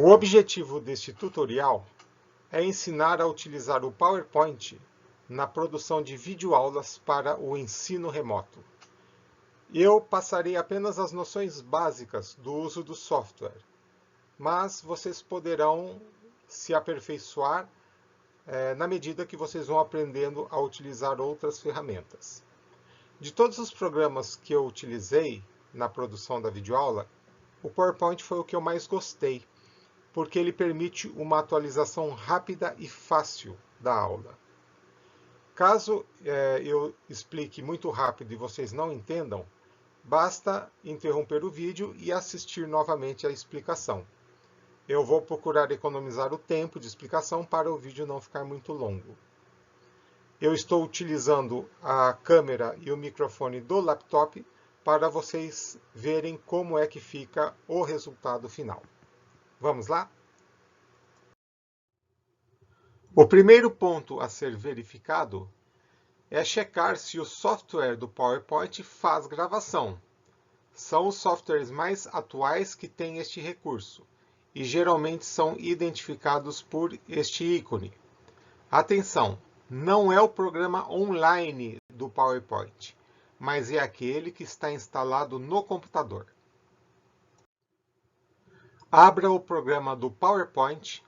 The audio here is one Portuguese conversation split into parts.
O objetivo deste tutorial é ensinar a utilizar o PowerPoint na produção de videoaulas para o ensino remoto. Eu passarei apenas as noções básicas do uso do software, mas vocês poderão se aperfeiçoar na medida que vocês vão aprendendo a utilizar outras ferramentas. De todos os programas que eu utilizei na produção da videoaula, o PowerPoint foi o que eu mais gostei, porque ele permite uma atualização rápida e fácil da aula. Caso eu explique muito rápido e vocês não entendam, basta interromper o vídeo e assistir novamente a explicação. Eu vou procurar economizar o tempo de explicação para o vídeo não ficar muito longo. Eu estou utilizando a câmera e o microfone do laptop para vocês verem como é que fica o resultado final. Vamos lá? O primeiro ponto a ser verificado é checar se o software do PowerPoint faz gravação. São os softwares mais atuais que têm este recurso e geralmente são identificados por este ícone. Atenção! Não é o programa online do PowerPoint, mas é aquele que está instalado no computador. Abra o programa do PowerPoint,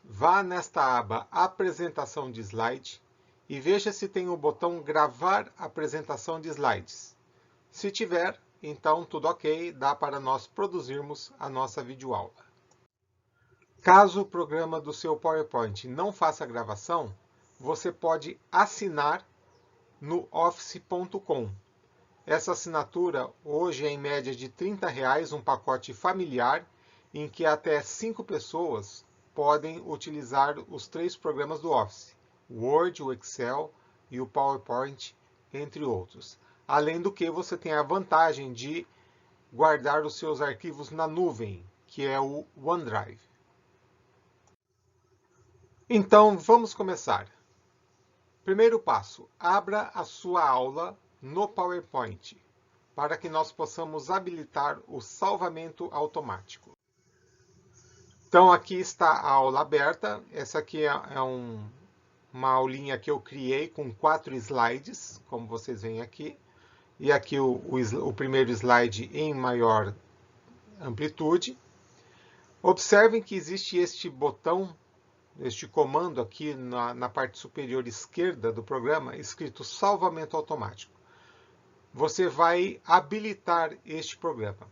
vá nesta aba Apresentação de Slide e veja se tem o botão Gravar apresentação de slides. Se tiver, então tudo ok, dá para nós produzirmos a nossa videoaula. Caso o programa do seu PowerPoint não faça gravação, você pode assinar no office.com. Essa assinatura hoje é em média de R$ 30, um pacote familiar, em que até 5 pessoas podem utilizar os 3 programas do Office, o Word, o Excel e o PowerPoint, entre outros. Além do que você tem a vantagem de guardar os seus arquivos na nuvem, que é o OneDrive. Então, vamos começar. Primeiro passo, abra a sua aula no PowerPoint, para que nós possamos habilitar o salvamento automático. Então, aqui está a aula aberta. Essa aqui é uma aulinha que eu criei com 4 slides, como vocês veem aqui. E aqui o primeiro slide em maior amplitude. Observem que existe este botão, este comando aqui na parte superior esquerda do programa, escrito salvamento automático. Você vai habilitar este programa.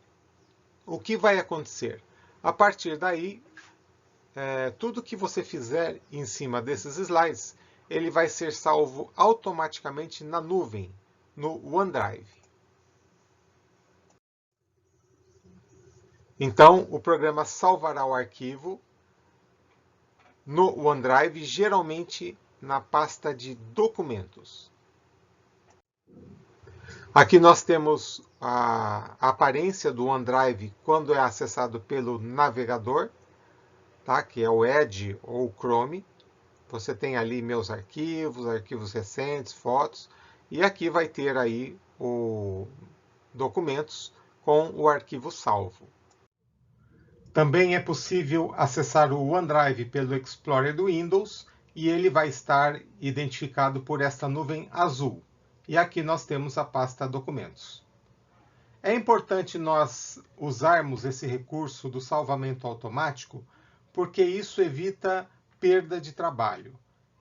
O que vai acontecer? A partir daí, tudo que você fizer em cima desses slides, ele vai ser salvo automaticamente na nuvem, no OneDrive. Então, o programa salvará o arquivo no OneDrive, geralmente na pasta de documentos. Aqui nós temos a aparência do OneDrive quando é acessado pelo navegador, tá? Que é o Edge ou o Chrome. Você tem ali meus arquivos recentes, fotos, e aqui vai ter aí o documentos com o arquivo salvo. Também é possível acessar o OneDrive pelo Explorer do Windows e ele vai estar identificado por esta nuvem azul. E aqui nós temos a pasta Documentos. É importante nós usarmos esse recurso do salvamento automático porque isso evita perda de trabalho.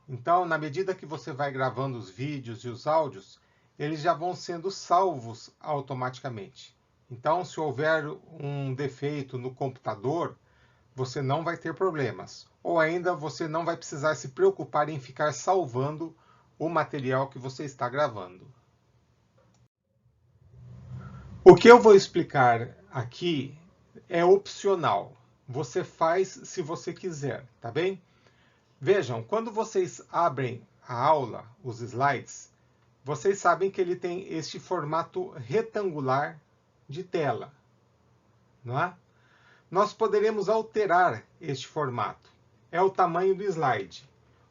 Então, na medida que você vai gravando os vídeos e os áudios, eles já vão sendo salvos automaticamente. Então, se houver um defeito no computador, você não vai ter problemas. Ou ainda, você não vai precisar se preocupar em ficar salvando o material que você está gravando. O que eu vou explicar aqui é opcional. Você faz se você quiser, tá bem? Vejam, quando vocês abrem a aula, os slides, vocês sabem que ele tem este formato retangular de tela, não é? Nós poderemos alterar este formato. É o tamanho do slide.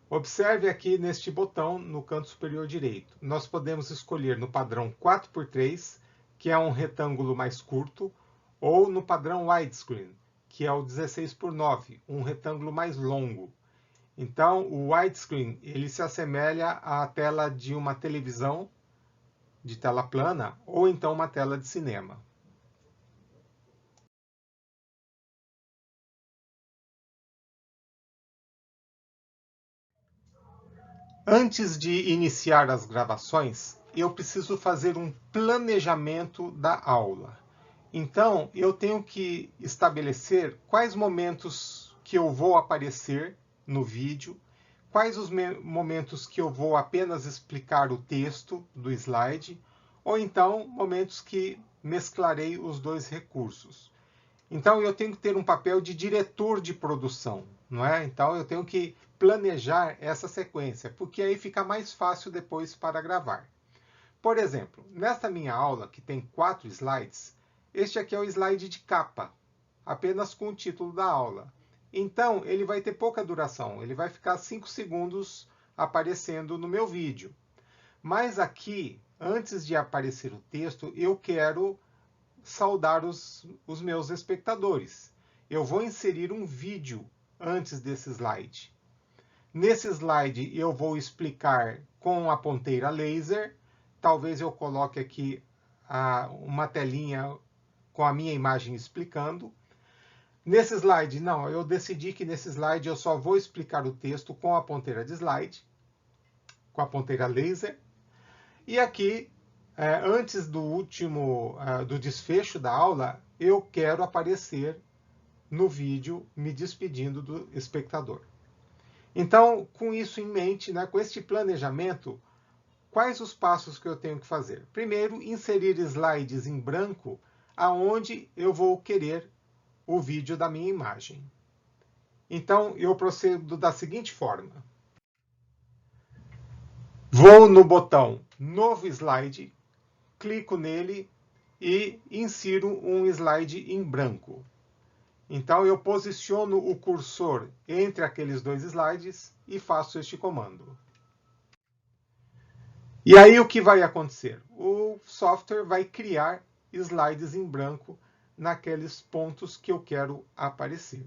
Observe aqui neste botão no canto superior direito. Nós podemos escolher no padrão 4x3, que é um retângulo mais curto, ou no padrão widescreen, que é o 16:9, um retângulo mais longo. Então, o widescreen ele se assemelha à tela de uma televisão de tela plana ou então uma tela de cinema. Antes de iniciar as gravações, eu preciso fazer um planejamento da aula. Então, eu tenho que estabelecer quais momentos que eu vou aparecer no vídeo, quais os momentos que eu vou apenas explicar o texto do slide, ou então momentos que mesclarei os dois recursos. Então, eu tenho que ter um papel de diretor de produção, não é? Então, eu tenho que planejar essa sequência, porque aí fica mais fácil depois para gravar. Por exemplo, nesta minha aula, que tem 4 slides, este aqui é o slide de capa, apenas com o título da aula. Então, ele vai ter pouca duração, ele vai ficar 5 segundos aparecendo no meu vídeo. Mas aqui, antes de aparecer o texto, eu quero saudar os meus espectadores. Eu vou inserir um vídeo antes desse slide. Nesse slide, eu vou explicar com a ponteira laser. Talvez eu coloque aqui uma telinha com a minha imagem explicando. Nesse slide, não, eu decidi que nesse slide eu só vou explicar o texto com a ponteira de slide, com a ponteira laser. E aqui, antes do desfecho da aula, eu quero aparecer no vídeo me despedindo do espectador. Então, com isso em mente, né, com este planejamento, quais os passos que eu tenho que fazer? Primeiro, inserir slides em branco aonde eu vou querer o vídeo da minha imagem. Então, eu procedo da seguinte forma. Vou no botão Novo Slide, clico nele e insiro um slide em branco. Então, eu posiciono o cursor entre aqueles dois slides e faço este comando. E aí, o que vai acontecer? O software vai criar slides em branco naqueles pontos que eu quero aparecer.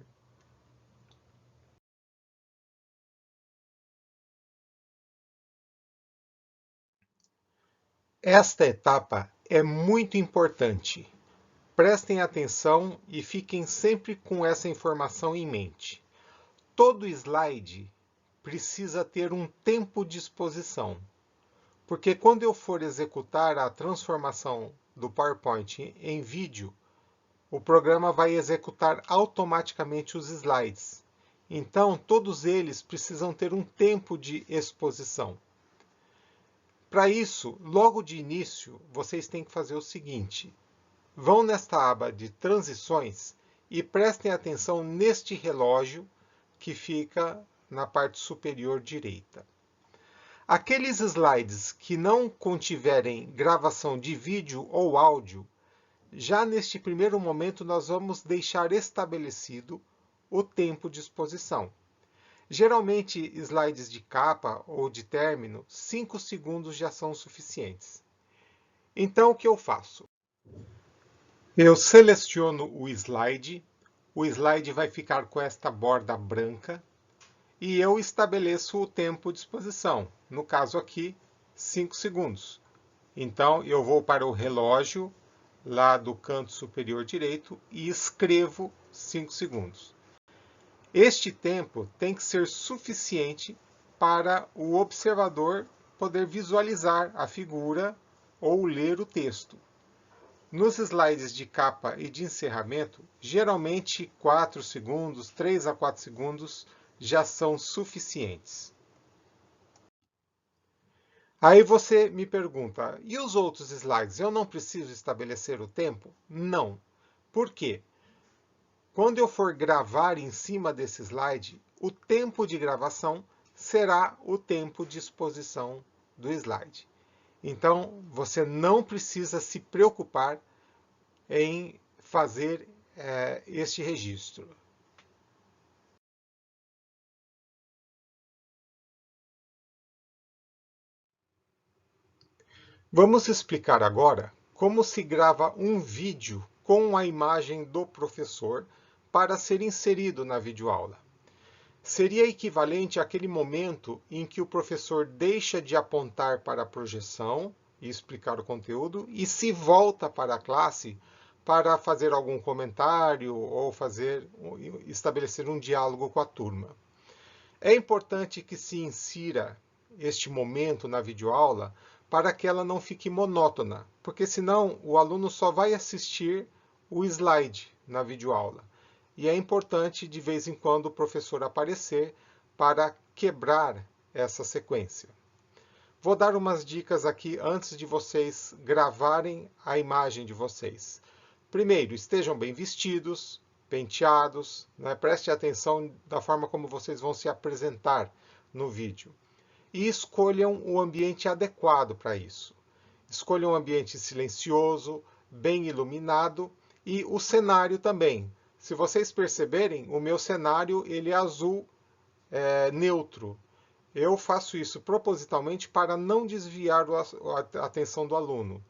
Esta etapa é muito importante. Prestem atenção e fiquem sempre com essa informação em mente. Todo slide precisa ter um tempo de exposição, porque quando eu for executar a transformação do PowerPoint em vídeo, o programa vai executar automaticamente os slides. Então, todos eles precisam ter um tempo de exposição. Para isso, logo de início, vocês têm que fazer o seguinte. Vão nesta aba de transições e prestem atenção neste relógio que fica na parte superior direita. Aqueles slides que não contiverem gravação de vídeo ou áudio, já neste primeiro momento nós vamos deixar estabelecido o tempo de exposição. Geralmente, slides de capa ou de término, 5 segundos já são suficientes. Então, o que eu faço? Eu seleciono o slide vai ficar com esta borda branca e eu estabeleço o tempo de exposição, no caso aqui, 5 segundos. Então, eu vou para o relógio, lá do canto superior direito, e escrevo 5 segundos. Este tempo tem que ser suficiente para o observador poder visualizar a figura ou ler o texto. Nos slides de capa e de encerramento, geralmente 4 segundos, 3 a 4 segundos já são suficientes. Aí você me pergunta, e os outros slides? Eu não preciso estabelecer o tempo? Não. Por quê? Quando eu for gravar em cima desse slide, o tempo de gravação será o tempo de exposição do slide. Então, você não precisa se preocupar em fazer este registro. Vamos explicar agora como se grava um vídeo com a imagem do professor para ser inserido na videoaula. Seria equivalente àquele momento em que o professor deixa de apontar para a projeção e explicar o conteúdo e se volta para a classe para fazer algum comentário ou estabelecer um diálogo com a turma. É importante que se insira este momento na videoaula para que ela não fique monótona, porque senão o aluno só vai assistir o slide na videoaula. E é importante, de vez em quando, o professor aparecer para quebrar essa sequência. Vou dar umas dicas aqui antes de vocês gravarem a imagem de vocês. Primeiro, estejam bem vestidos, penteados, né? Preste atenção da forma como vocês vão se apresentar no vídeo. E escolham o ambiente adequado para isso. Escolham um ambiente silencioso, bem iluminado e o cenário também. Se vocês perceberem, o meu cenário ele é azul neutro. Eu faço isso propositalmente para não desviar a atenção do aluno.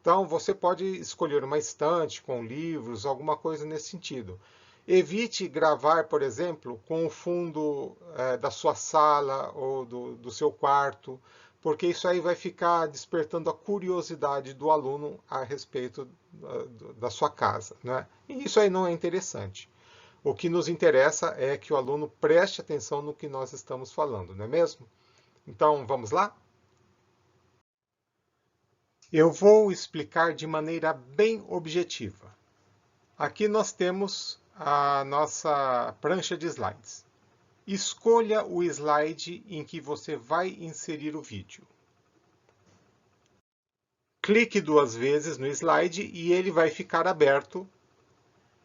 Então, você pode escolher uma estante com livros, alguma coisa nesse sentido. Evite gravar, por exemplo, com o fundo da sua sala ou do seu quarto, porque isso aí vai ficar despertando a curiosidade do aluno a respeito da sua casa, né? E isso aí não é interessante. O que nos interessa é que o aluno preste atenção no que nós estamos falando, não é mesmo? Então, vamos lá? Eu vou explicar de maneira bem objetiva. Aqui nós temos a nossa prancha de slides. Escolha o slide em que você vai inserir o vídeo. Clique 2 vezes no slide e ele vai ficar aberto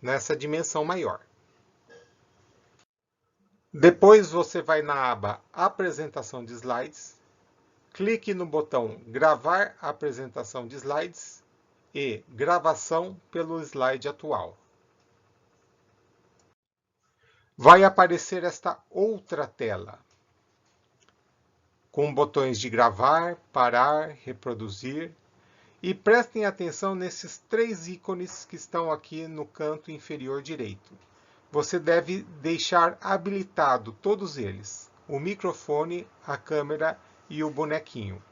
nessa dimensão maior. Depois você vai na aba Apresentação de Slides, clique no botão Gravar apresentação de slides e Gravação pelo slide atual. Vai aparecer esta outra tela, com botões de gravar, parar, reproduzir. E prestem atenção nesses 3 ícones que estão aqui no canto inferior direito. Você deve deixar habilitado todos eles, o microfone, a câmera e o bonequinho.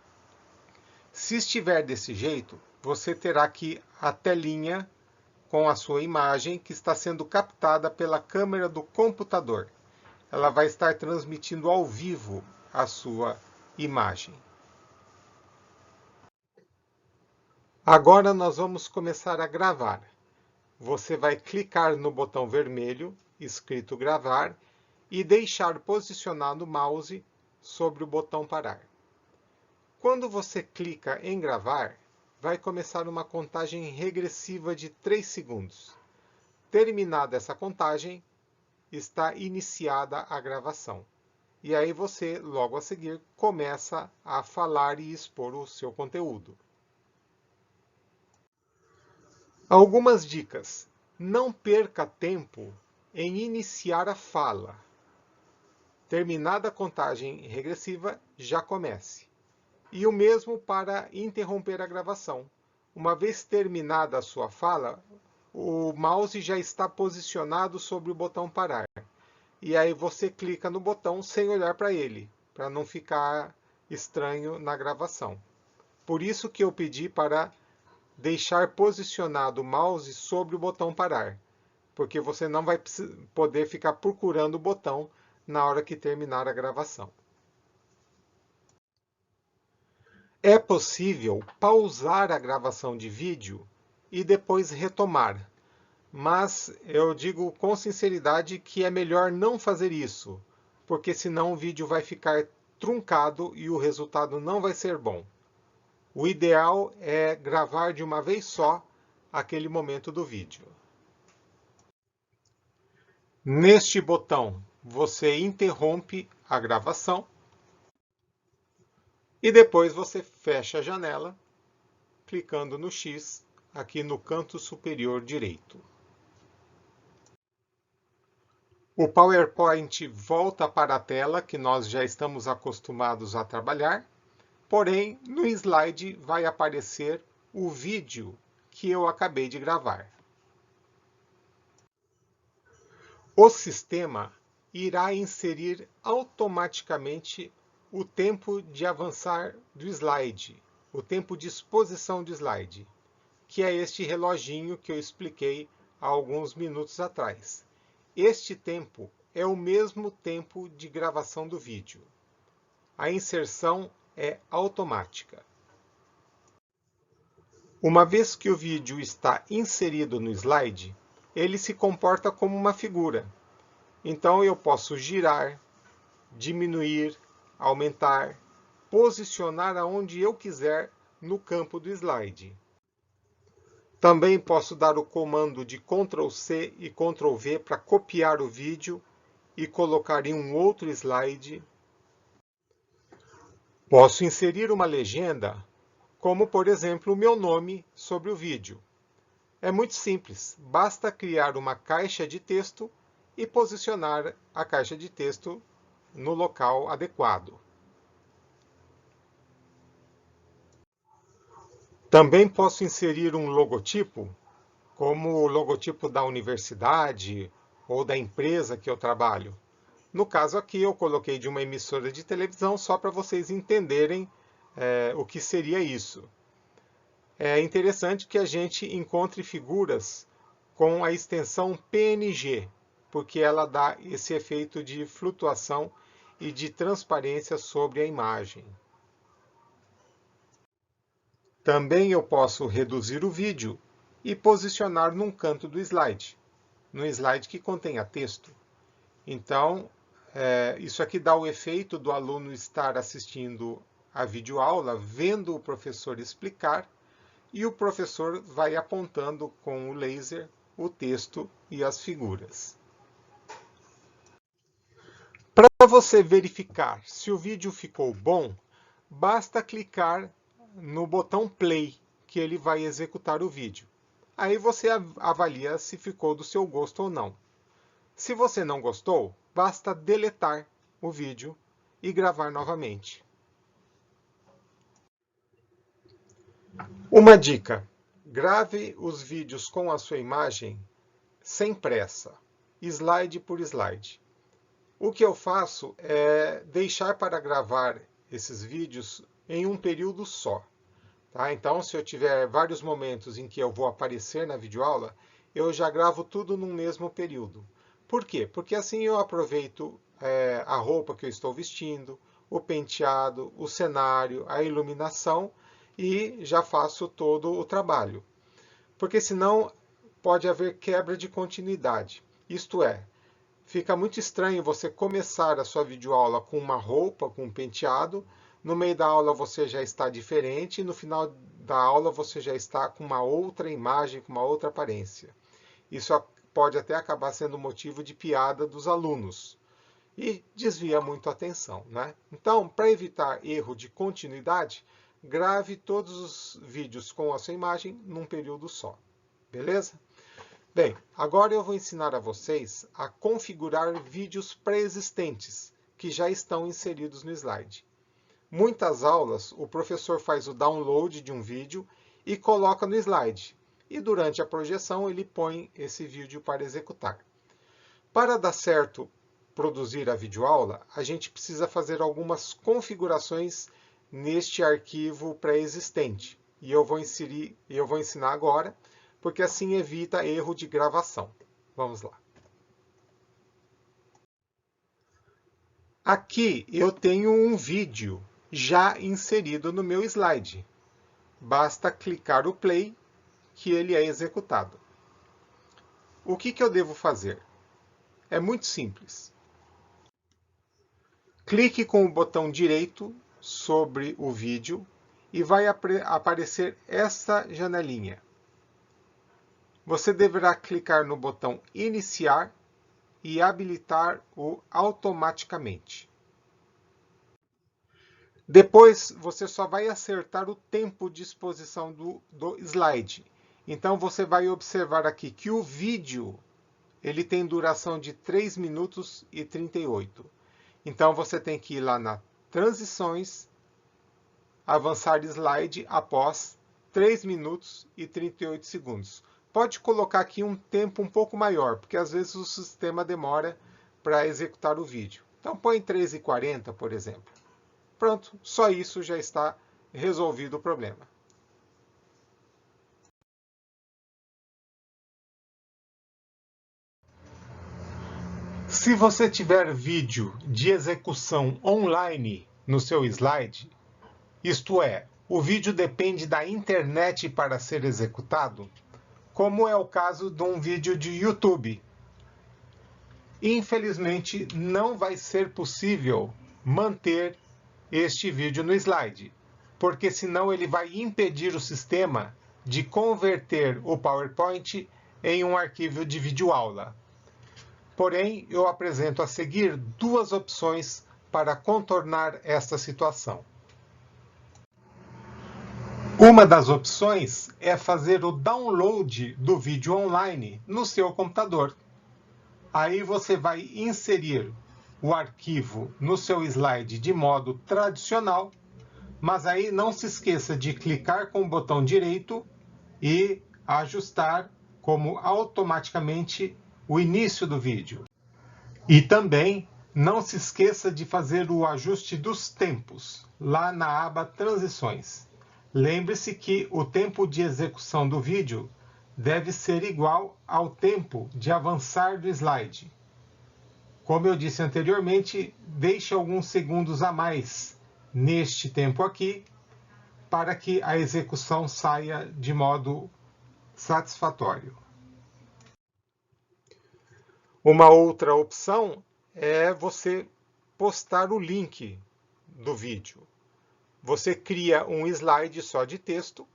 Se estiver desse jeito, você terá aqui a telinha com a sua imagem que está sendo captada pela câmera do computador. Ela vai estar transmitindo ao vivo a sua imagem. Agora nós vamos começar a gravar. Você vai clicar no botão vermelho escrito gravar e deixar posicionado o mouse sobre o botão parar. Quando você clica em gravar, vai começar uma contagem regressiva de 3 segundos. Terminada essa contagem, está iniciada a gravação. E aí você, logo a seguir, começa a falar e expor o seu conteúdo. Algumas dicas. Não perca tempo em iniciar a fala. Terminada a contagem regressiva, já comece. E o mesmo para interromper a gravação. Uma vez terminada a sua fala, o mouse já está posicionado sobre o botão parar. E aí você clica no botão sem olhar para ele, para não ficar estranho na gravação. Por isso que eu pedi para deixar posicionado o mouse sobre o botão parar, porque você não vai poder ficar procurando o botão na hora que terminar a gravação. É possível pausar a gravação de vídeo e depois retomar, mas eu digo com sinceridade que é melhor não fazer isso, porque senão o vídeo vai ficar truncado e o resultado não vai ser bom. O ideal é gravar de uma vez só aquele momento do vídeo. Neste botão, você interrompe a gravação e depois você fecha a janela, clicando no X aqui no canto superior direito. O PowerPoint volta para a tela que nós já estamos acostumados a trabalhar, porém, no slide vai aparecer o vídeo que eu acabei de gravar. O sistema irá inserir automaticamente o tempo de avançar do slide, o tempo de exposição do slide, que é este reloginho que eu expliquei há alguns minutos atrás. Este tempo é o mesmo tempo de gravação do vídeo. A inserção é automática. Uma vez que o vídeo está inserido no slide, ele se comporta como uma figura. Então eu posso girar, diminuir, aumentar, posicionar aonde eu quiser no campo do slide. Também posso dar o comando de Ctrl+C e Ctrl+V para copiar o vídeo e colocar em um outro slide. Posso inserir uma legenda, como por exemplo o meu nome sobre o vídeo. É muito simples, basta criar uma caixa de texto e posicionar a caixa de texto no local adequado. Também posso inserir um logotipo, como o logotipo da universidade ou da empresa que eu trabalho. No caso aqui, eu coloquei de uma emissora de televisão só para vocês entenderem o que seria isso. É interessante que a gente encontre figuras com a extensão PNG, porque ela dá esse efeito de flutuação e de transparência sobre a imagem. Também eu posso reduzir o vídeo e posicionar num canto do slide, num slide que contenha texto. Então, isso aqui dá o efeito do aluno estar assistindo a videoaula, vendo o professor explicar, e o professor vai apontando com o laser o texto e as figuras. Para você verificar se o vídeo ficou bom, basta clicar no botão play, que ele vai executar o vídeo. Aí você avalia se ficou do seu gosto ou não. Se você não gostou, basta deletar o vídeo e gravar novamente. Uma dica: grave os vídeos com a sua imagem sem pressa, slide por slide. O que eu faço é deixar para gravar esses vídeos em um período só. Tá? Então, se eu tiver vários momentos em que eu vou aparecer na videoaula, eu já gravo tudo num mesmo período. Por quê? Porque assim eu aproveito a roupa que eu estou vestindo, o penteado, o cenário, a iluminação e já faço todo o trabalho. Porque senão pode haver quebra de continuidade. Isto é, fica muito estranho você começar a sua videoaula com uma roupa, com um penteado, no meio da aula você já está diferente e no final da aula você já está com uma outra imagem, com uma outra aparência. Isso pode até acabar sendo motivo de piada dos alunos e desvia muito a atenção, né? Então, para evitar erro de continuidade, grave todos os vídeos com a sua imagem num período só, beleza? Bem, agora eu vou ensinar a vocês a configurar vídeos pré-existentes que já estão inseridos no slide. Muitas aulas, o professor faz o download de um vídeo e coloca no slide. E durante a projeção, ele põe esse vídeo para executar. Para dar certo produzir a videoaula, a gente precisa fazer algumas configurações neste arquivo pré-existente. E eu vou ensinar agora, porque assim evita erro de gravação. Vamos lá. Aqui eu tenho um vídeo já inserido no meu slide. Basta clicar o play que ele é executado. O que eu devo fazer? É muito simples. Clique com o botão direito sobre o vídeo e vai aparecer esta janelinha. Você deverá clicar no botão iniciar e habilitar o automaticamente. Depois, você só vai acertar o tempo de exposição do slide. Então, você vai observar aqui que o vídeo ele tem duração de 3 minutos e 38. Então, você tem que ir lá na Transições, avançar slide após 3 minutos e 38 segundos. pode colocar aqui um tempo um pouco maior, porque às vezes o sistema demora para executar o vídeo. Então põe 3h40, por exemplo. Pronto, só isso já está resolvido o problema. Se você tiver vídeo de execução online no seu slide, isto é, o vídeo depende da internet para ser executado, como é o caso de um vídeo de YouTube, infelizmente não vai ser possível manter este vídeo no slide, porque senão ele vai impedir o sistema de converter o PowerPoint em um arquivo de videoaula. Porém, eu apresento a seguir duas opções para contornar esta situação. Uma das opções é fazer o download do vídeo online no seu computador. Aí você vai inserir o arquivo no seu slide de modo tradicional, mas aí não se esqueça de clicar com o botão direito e ajustar como automaticamente o início do vídeo. E também não se esqueça de fazer o ajuste dos tempos, lá na aba Transições. Lembre-se que o tempo de execução do vídeo deve ser igual ao tempo de avançar do slide. Como eu disse anteriormente, deixe alguns segundos a mais neste tempo aqui, para que a execução saia de modo satisfatório. Uma outra opção é você postar o link do vídeo. Você cria um slide só de texto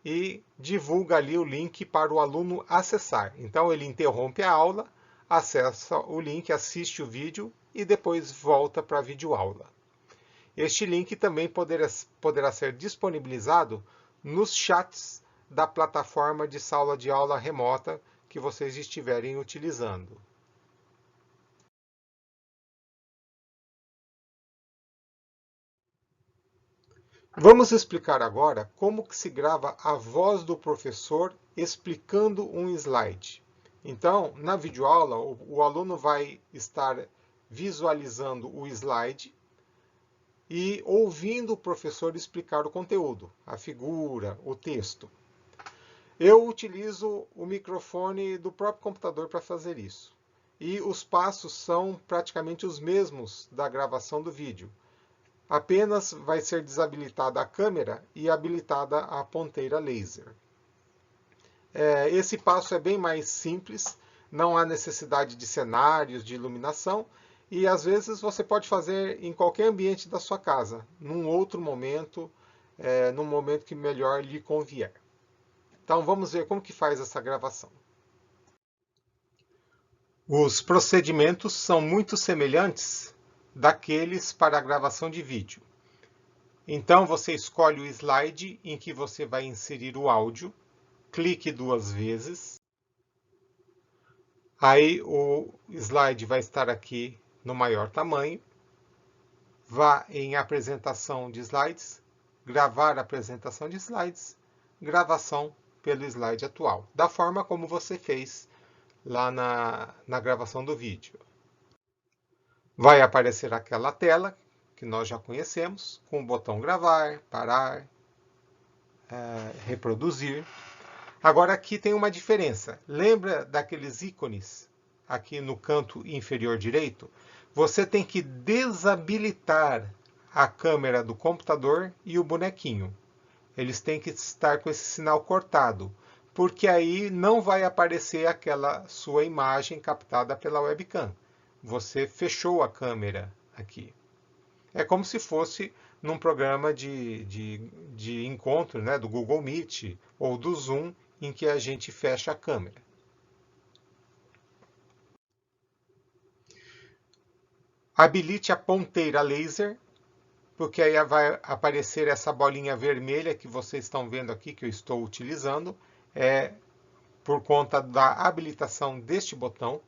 e divulga ali o link para o aluno acessar. Então ele interrompe a aula, acessa o link, assiste o vídeo e depois volta para a videoaula. Este link também poderá ser disponibilizado nos chats da plataforma de sala de aula remota que vocês estiverem utilizando. Vamos explicar agora como que se grava a voz do professor explicando um slide. Então, na videoaula, o aluno vai estar visualizando o slide e ouvindo o professor explicar o conteúdo, a figura, o texto. Eu utilizo o microfone do próprio computador para fazer isso. E os passos são praticamente os mesmos da gravação do vídeo. Apenas vai ser desabilitada a câmera e habilitada a ponteira laser. Esse passo é bem mais simples, não há necessidade de cenários, de iluminação, e às vezes você pode fazer em qualquer ambiente da sua casa, num outro momento, num momento que melhor lhe convier. Então vamos ver como que faz essa gravação. Os procedimentos são muito semelhantes daqueles para a gravação de vídeo. Então você escolhe o slide em que você vai inserir o áudio, clique 2 vezes. Aí o slide vai estar aqui no maior tamanho. Vá em apresentação de slides, gravar a apresentação de slides, gravação pelo slide atual, da forma como você fez lá na gravação do vídeo. Vai aparecer aquela tela que nós já conhecemos, com o botão gravar, parar, reproduzir. Agora aqui tem uma diferença. Lembra daqueles ícones aqui no canto inferior direito? Você tem que desabilitar a câmera do computador e o bonequinho. Eles têm que estar com esse sinal cortado, porque aí não vai aparecer aquela sua imagem captada pela webcam. Você fechou a câmera aqui. É como se fosse num programa de encontro, né, do Google Meet ou do Zoom, em que a gente fecha a câmera. Habilite a ponteira laser, porque aí vai aparecer essa bolinha vermelha que vocês estão vendo aqui, que eu estou utilizando, por conta da habilitação deste botão.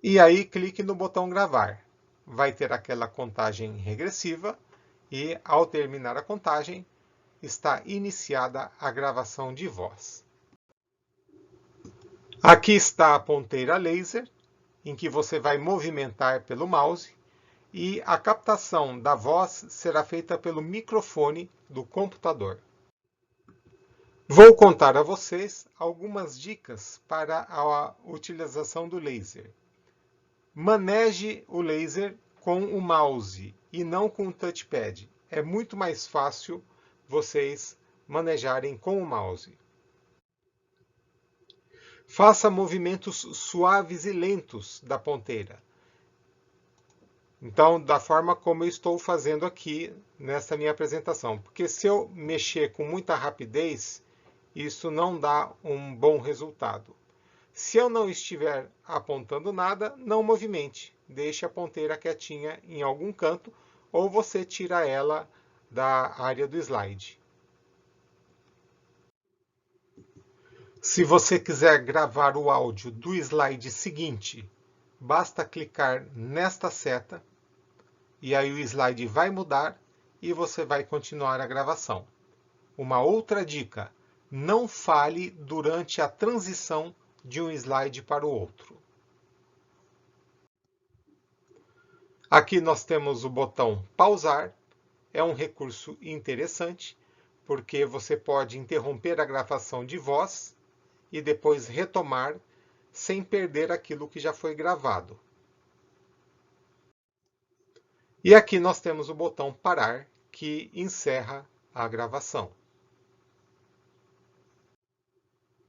E aí clique no botão gravar. Vai ter aquela contagem regressiva e, ao terminar a contagem, está iniciada a gravação de voz. Aqui está a ponteira laser, em que você vai movimentar pelo mouse, e a captação da voz será feita pelo microfone do computador. Vou contar a vocês algumas dicas para a utilização do laser. Maneje o laser com o mouse e não com o touchpad. É muito mais fácil vocês manejarem com o mouse. Faça movimentos suaves e lentos da ponteira. Então, da forma como eu estou fazendo aqui nessa minha apresentação. Porque se eu mexer com muita rapidez, isso não dá um bom resultado. Se eu não estiver apontando nada, não movimente. Deixe a ponteira quietinha em algum canto ou você tira ela da área do slide. Se você quiser gravar o áudio do slide seguinte, basta clicar nesta seta e aí o slide vai mudar e você vai continuar a gravação. Uma outra dica: não fale durante a transição de um slide para o outro. Aqui nós temos o botão pausar. É um recurso interessante, porque você pode interromper a gravação de voz e depois retomar sem perder aquilo que já foi gravado. E aqui nós temos o botão parar, que encerra a gravação.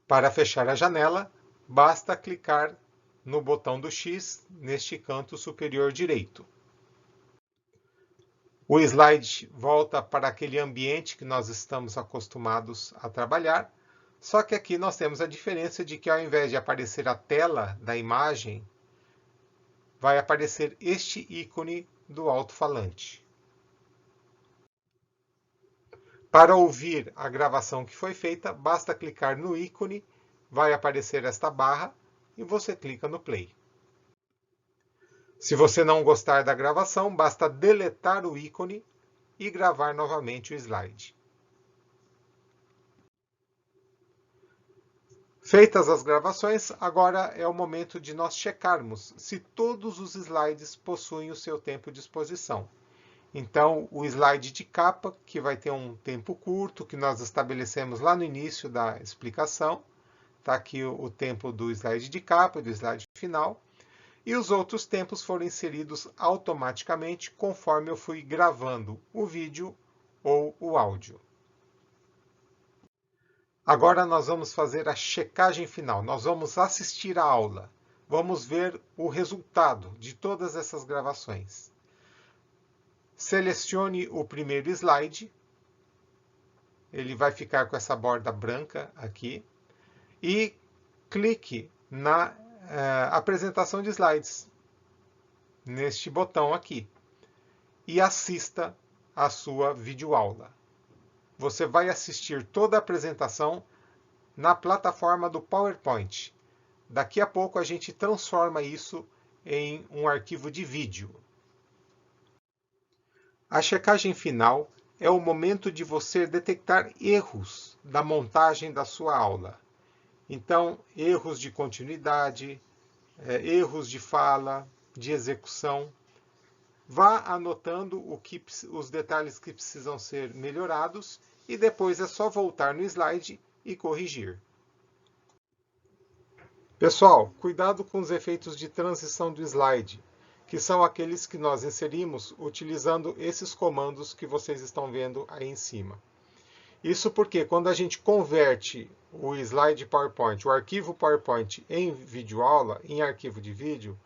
Para fechar a janela, basta clicar no botão do X neste canto superior direito. O slide volta para aquele ambiente que nós estamos acostumados a trabalhar, só que aqui nós temos a diferença de que ao invés de aparecer a tela da imagem, vai aparecer este ícone do alto-falante. Para ouvir a gravação que foi feita, basta clicar no ícone, vai aparecer esta barra e você clica no play. Se você não gostar da gravação, basta deletar o ícone e gravar novamente o slide. Feitas as gravações, agora é o momento de nós checarmos se todos os slides possuem o seu tempo de exposição. Então, o slide de capa, que vai ter um tempo curto, que nós estabelecemos lá no início da explicação. Está aqui o tempo do slide de capa e do slide final. E os outros tempos foram inseridos automaticamente conforme eu fui gravando o vídeo ou o áudio. Agora nós vamos fazer a checagem final. Nós vamos assistir a aula. Vamos ver o resultado de todas essas gravações. Selecione o primeiro slide. Ele vai ficar com essa borda branca aqui. E clique na apresentação de slides, neste botão aqui. E assista a sua videoaula. Você vai assistir toda a apresentação na plataforma do PowerPoint. Daqui a pouco a gente transforma isso em um arquivo de vídeo. A checagem final é o momento de você detectar erros da montagem da sua aula. Então, erros de continuidade, erros de fala, de execução. Vá anotando os detalhes que precisam ser melhorados e depois é só voltar no slide e corrigir. Pessoal, cuidado com os efeitos de transição do slide, que são aqueles que nós inserimos utilizando esses comandos que vocês estão vendo aí em cima. Isso porque quando a gente converte o slide PowerPoint, o arquivo PowerPoint em videoaula, em arquivo de vídeo,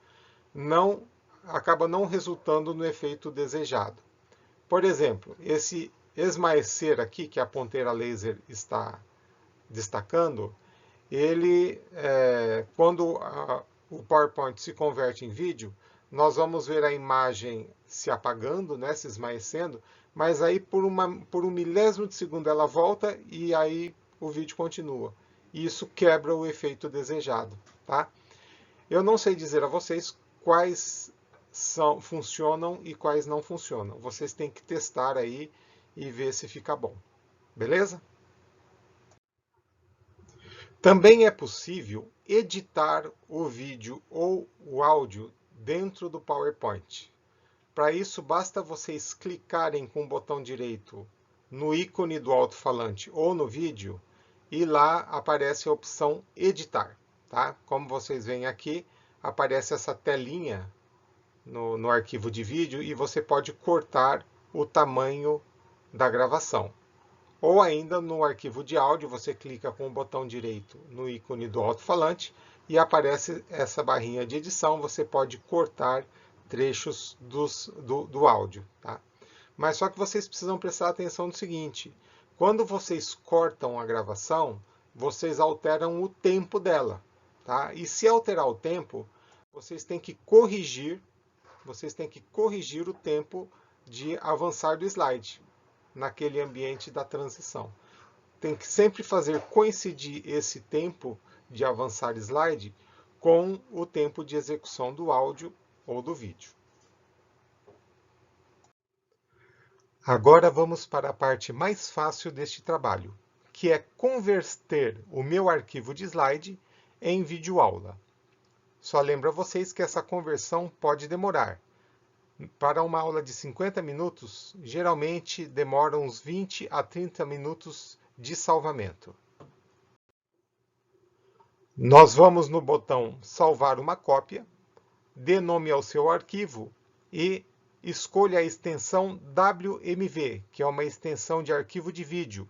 acaba não resultando no efeito desejado. Por exemplo, esse esmaecer aqui, que a ponteira laser está destacando, quando o PowerPoint se converte em vídeo, nós vamos ver a imagem se apagando, né, se esmaecendo, mas aí por um milésimo de segundo ela volta e aí o vídeo continua. E isso quebra o efeito desejado, tá? Eu não sei dizer a vocês quais funcionam e quais não funcionam. Vocês têm que testar aí e ver se fica bom. Beleza? Também é possível editar o vídeo ou o áudio dentro do PowerPoint. Para isso, basta vocês clicarem com o botão direito no ícone do alto-falante ou no vídeo e lá aparece a opção editar. Tá? Como vocês veem aqui, aparece essa telinha no arquivo de vídeo e você pode cortar o tamanho da gravação. Ou ainda no arquivo de áudio, você clica com o botão direito no ícone do alto-falante e aparece essa barrinha de edição, você pode cortar trechos do áudio. Tá? Mas só que vocês precisam prestar atenção no seguinte, quando vocês cortam a gravação, vocês alteram o tempo dela. Tá? E se alterar o tempo, vocês têm que corrigir o tempo de avançar do slide naquele ambiente da transição. Tem que sempre fazer coincidir esse tempo de avançar slide com o tempo de execução do áudio ou do vídeo. Agora vamos para a parte mais fácil deste trabalho, que é converter o meu arquivo de slide em videoaula. Só lembro a vocês que essa conversão pode demorar. Para uma aula de 50 minutos, geralmente demora uns 20 a 30 minutos de salvamento. Nós vamos no botão Salvar uma cópia, dê nome ao seu arquivo e escolha a extensão WMV, que é uma extensão de arquivo de vídeo,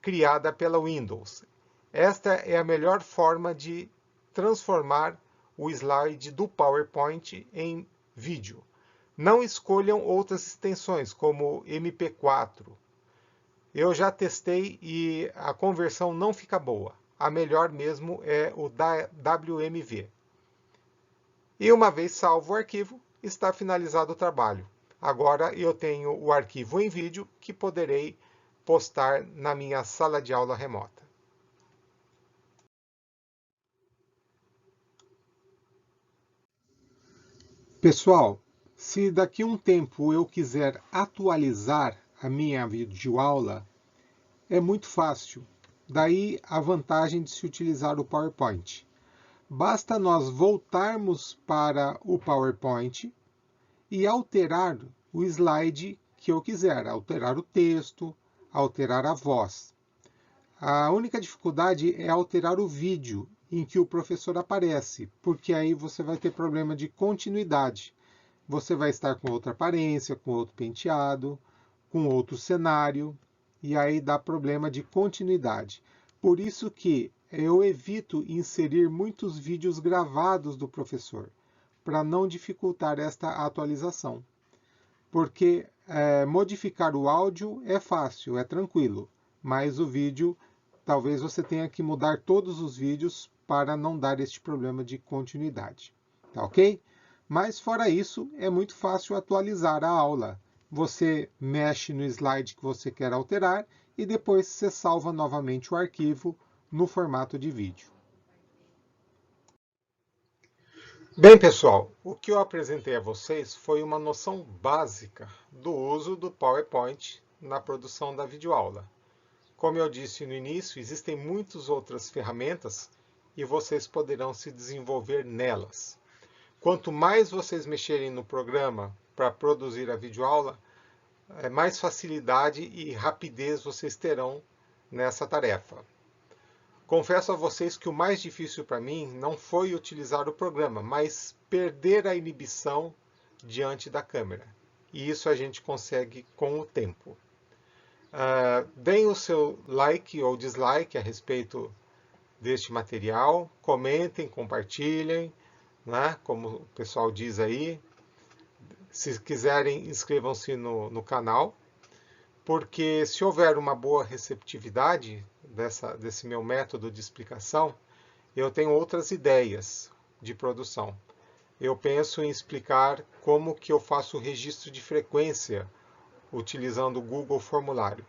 criada pela Windows. Esta é a melhor forma de transformar o slide do PowerPoint em vídeo. Não escolham outras extensões, como MP4. Eu já testei e a conversão não fica boa. A melhor mesmo é o WMV. E uma vez salvo o arquivo, está finalizado o trabalho. Agora eu tenho o arquivo em vídeo que poderei postar na minha sala de aula remota. Pessoal, se daqui a um tempo eu quiser atualizar a minha videoaula, é muito fácil. Daí a vantagem de se utilizar o PowerPoint. Basta nós voltarmos para o PowerPoint e alterar o slide que eu quiser, alterar o texto, alterar a voz. A única dificuldade é alterar o vídeo em que o professor aparece, porque aí você vai ter problema de continuidade. Você vai estar com outra aparência, com outro penteado, com outro cenário, e aí dá problema de continuidade. Por isso que eu evito inserir muitos vídeos gravados do professor, para não dificultar esta atualização. Porque modificar o áudio é fácil, é tranquilo, mas o vídeo, talvez você tenha que mudar todos os vídeos para não dar este problema de continuidade. Tá ok? Mas fora isso, é muito fácil atualizar a aula. Você mexe no slide que você quer alterar e depois você salva novamente o arquivo no formato de vídeo. Bem, pessoal, o que eu apresentei a vocês foi uma noção básica do uso do PowerPoint na produção da videoaula. Como eu disse no início, existem muitas outras ferramentas e vocês poderão se desenvolver nelas. Quanto mais vocês mexerem no programa para produzir a videoaula, mais facilidade e rapidez vocês terão nessa tarefa. Confesso a vocês que o mais difícil para mim não foi utilizar o programa, mas perder a inibição diante da câmera. E isso a gente consegue com o tempo. Deem o seu like ou dislike a respeito deste material, comentem, compartilhem, né, como o pessoal diz aí. Se quiserem, inscrevam-se no canal, porque se houver uma boa receptividade desse meu método de explicação, eu tenho outras ideias de produção. Eu penso em explicar como que eu faço o registro de frequência utilizando o Google Formulário.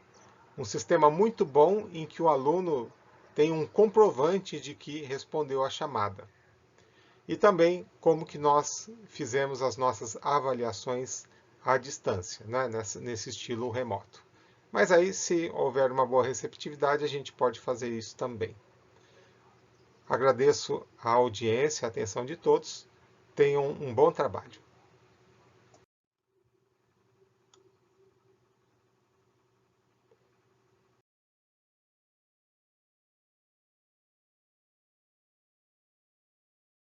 Um sistema muito bom em que o aluno tem um comprovante de que respondeu a chamada. E também como que nós fizemos as nossas avaliações à distância, né, nesse estilo remoto. Mas aí, se houver uma boa receptividade, a gente pode fazer isso também. Agradeço a audiência, a atenção de todos. Tenham um bom trabalho.